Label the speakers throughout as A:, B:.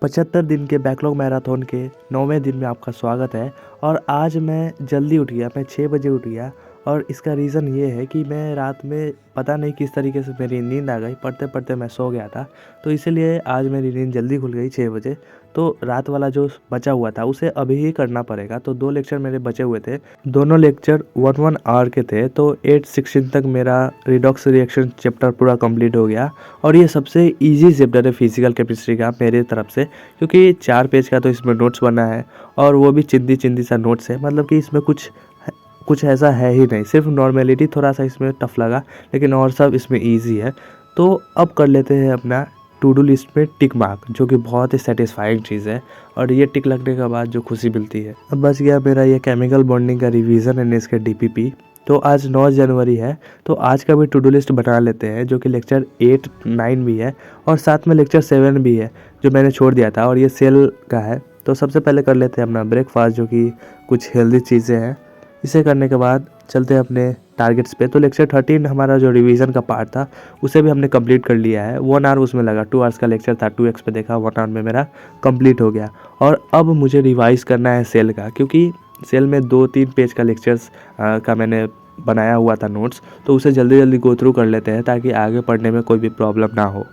A: 75 दिन के backlog marathon के 9वें दिन में आपका स्वागत है। और आज मैं जल्दी उठ गया, मैं 6 बजे उठ गया। और इसका रीज़न ये है कि मैं रात में पता नहीं किस तरीके से मेरी नींद आ गई, पढ़ते पढ़ते मैं सो गया था। तो इसीलिए आज मेरी नींद जल्दी खुल गई 6 बजे। तो रात वाला जो बचा हुआ था उसे अभी ही करना पड़ेगा। तो 2 लेक्चर मेरे बचे हुए थे, दोनों लेक्चर 1-1 आवर के थे। तो 8-16 तक मेरा रिडॉक्स रिएक्शन चैप्टर पूरा कंप्लीट हो गया। और ये सबसे इजी चैप्टर है फिजिकल केमिस्ट्री का मेरे तरफ से, क्योंकि 4 पेज का तो इसमें नोट्स बना है और वो भी चिंदी चिंदी सा नोट्स है। मतलब कि इसमें कुछ ऐसा है ही नहीं, सिर्फ नॉर्मेलिटी थोड़ा सा इसमें टफ लगा, लेकिन और सब इसमें इजी है। तो अब कर लेते हैं अपना टू डू लिस्ट में टिक मार्क, जो कि बहुत ही सेटिस्फाइंग चीज़ है। और ये टिक लगने के बाद जो खुशी मिलती है। अब बच गया मेरा ये केमिकल बॉन्डिंग का रिवीजन एंड इसके डीपीपी। तो आज 9 जनवरी है, तो आज का भी टू डू लिस्ट बना लेते हैं, जो कि लेक्चर 8-9 भी है और साथ में लेक्चर 7 भी है जो मैंने छोड़ दिया था, और ये सेल का है। तो सबसे पहले कर लेते हैं अपना ब्रेकफास्ट, जो कि कुछ हेल्दी चीज़ें हैं। इसे करने के बाद चलते हैं अपने टारगेट्स पे। तो लेक्चर 13 हमारा जो रिवीजन का पार्ट था उसे भी हमने कंप्लीट कर लिया है। 1 आवर उसमें लगा, 2 आवर्स का लेक्चर था, 2x पे देखा, 1 आवर में मेरा कंप्लीट हो गया। और अब मुझे रिवाइज करना है सेल का, क्योंकि सेल में 2-3 पेज का लेक्चर्स का मैंने बनाया हुआ था नोट्स। तो उसे जल्दी जल्दी गो थ्रू कर लेते हैं ताकि आगे पढ़ने में कोई भी प्रॉब्लम ना हो।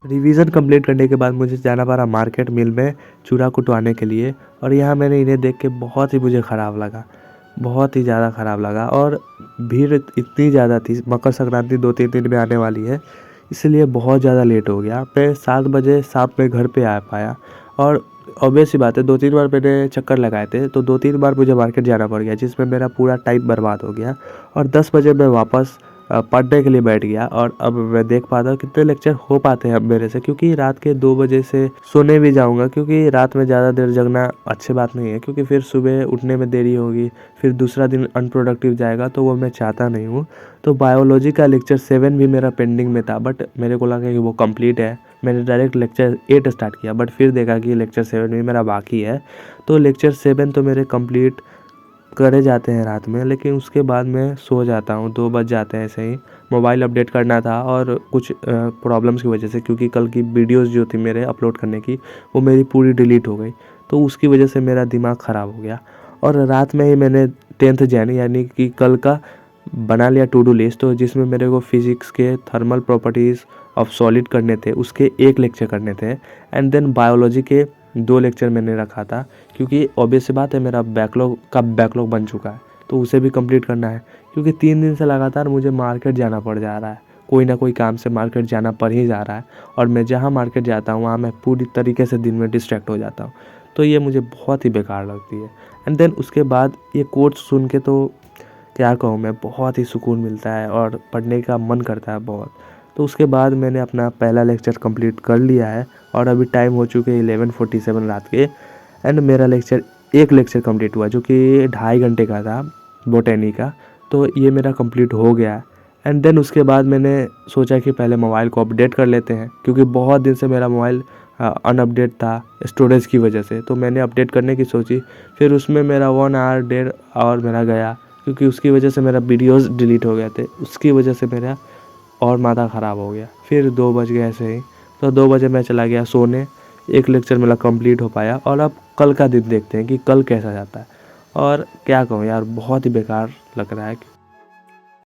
A: रिवीजन कंप्लीट करने के बाद मुझे जाना पड़ा मार्केट मिल में चूड़ा कुटवाने के लिए। और यहाँ मैंने इन्हें देख के बहुत ही मुझे ख़राब लगा, बहुत ही ज़्यादा ख़राब लगा। और भीड़ इतनी ज़्यादा थी, मकर संक्रांति 2-3 दिन में आने वाली है, इसलिए बहुत ज़्यादा लेट हो गया। मैं 7 बजे शाम में घर पे आ पाया। और ऑब्वियस सी बात है, 2-3 बार मैंने चक्कर लगाए थे, तो 2-3 बार मुझे मार्केट जाना पड़ गया, जिसमें मेरा पूरा टाइम बर्बाद हो गया। और 10 बजे मैं वापस पढ़ने के लिए बैठ गया। और अब मैं देख पाता हूँ कितने लेक्चर हो पाते हैं अब मेरे से, क्योंकि रात के 2 बजे से सोने भी जाऊँगा, क्योंकि रात में ज़्यादा देर जगना अच्छी बात नहीं है, क्योंकि फिर सुबह उठने में देरी होगी, फिर दूसरा दिन अनप्रोडक्टिव जाएगा, तो वो मैं चाहता नहीं हूँ। तो बायोलॉजी का लेक्चर 7 भी मेरा पेंडिंग में था, बट मेरे को लगा कि वो कंप्लीट है। मैंने डायरेक्ट लेक्चर 8 स्टार्ट किया, बट फिर देखा कि लेक्चर 7 भी मेरा बाकी है। तो लेक्चर 7 तो मेरे कंप्लीट करे जाते हैं रात में, लेकिन उसके बाद मैं सो जाता हूँ, 2 बज जाते हैं ऐसे ही। मोबाइल अपडेट करना था और कुछ प्रॉब्लम्स की वजह से, क्योंकि कल की वीडियोस जो थी मेरे अपलोड करने की, वो मेरी पूरी डिलीट हो गई। तो उसकी वजह से मेरा दिमाग ख़राब हो गया। और रात में ही मैंने 10th जैन यानी कि कल का बना लिया टू डू लिस्ट, तो जिसमें मेरे को फिज़िक्स के थर्मल प्रॉपर्टीज़ ऑफ सॉलिड करने थे, उसके 1 लेक्चर करने थे। एंड देन बायोलॉजी के 2 लेक्चर मैंने रखा था, क्योंकि ऑब्वियस सी बात है मेरा बैकलॉग बन चुका है, तो उसे भी कंप्लीट करना है। क्योंकि 3 दिन से लगातार मुझे मार्केट जाना पड़ जा रहा है, कोई ना कोई काम से मार्केट जाना पड़ ही जा रहा है। और मैं जहाँ मार्केट जाता हूँ वहाँ मैं पूरी तरीके से दिन में डिस्ट्रैक्ट हो जाता हूँ। तो ये मुझे बहुत ही बेकार लगती है। एंड देन उसके बाद ये कोट्स सुन के तो क्या कहूँ मैं, बहुत ही सुकून मिलता है और पढ़ने का मन करता है बहुत। तो उसके बाद मैंने अपना पहला लेक्चर कंप्लीट कर लिया है। और अभी टाइम हो चुके 11:47 रात के। एंड मेरा एक लेक्चर कंप्लीट हुआ, जो कि 2.5 घंटे का था, बोटैनी का। तो ये मेरा कंप्लीट हो गया है। एंड देन उसके बाद मैंने सोचा कि पहले मोबाइल को अपडेट कर लेते हैं, क्योंकि बहुत दिन से मेरा मोबाइल अनअपडेट था स्टोरेज की वजह से। तो मैंने अपडेट करने की सोची, फिर उसमें मेरा 1 आवर 1.5 आवर मेरा गया, क्योंकि उसकी वजह से मेरा वीडियोस डिलीट हो गए थे, उसकी वजह से मेरा और माथा ख़राब हो गया। फिर 2 बज गए ऐसे ही। तो 2 बजे मैं चला गया सोने। एक लेक्चर मेरा कंप्लीट हो पाया। और अब कल का दिन देखते हैं कि कल कैसा जाता है। और क्या कहूँ यार, बहुत ही बेकार लग रहा है।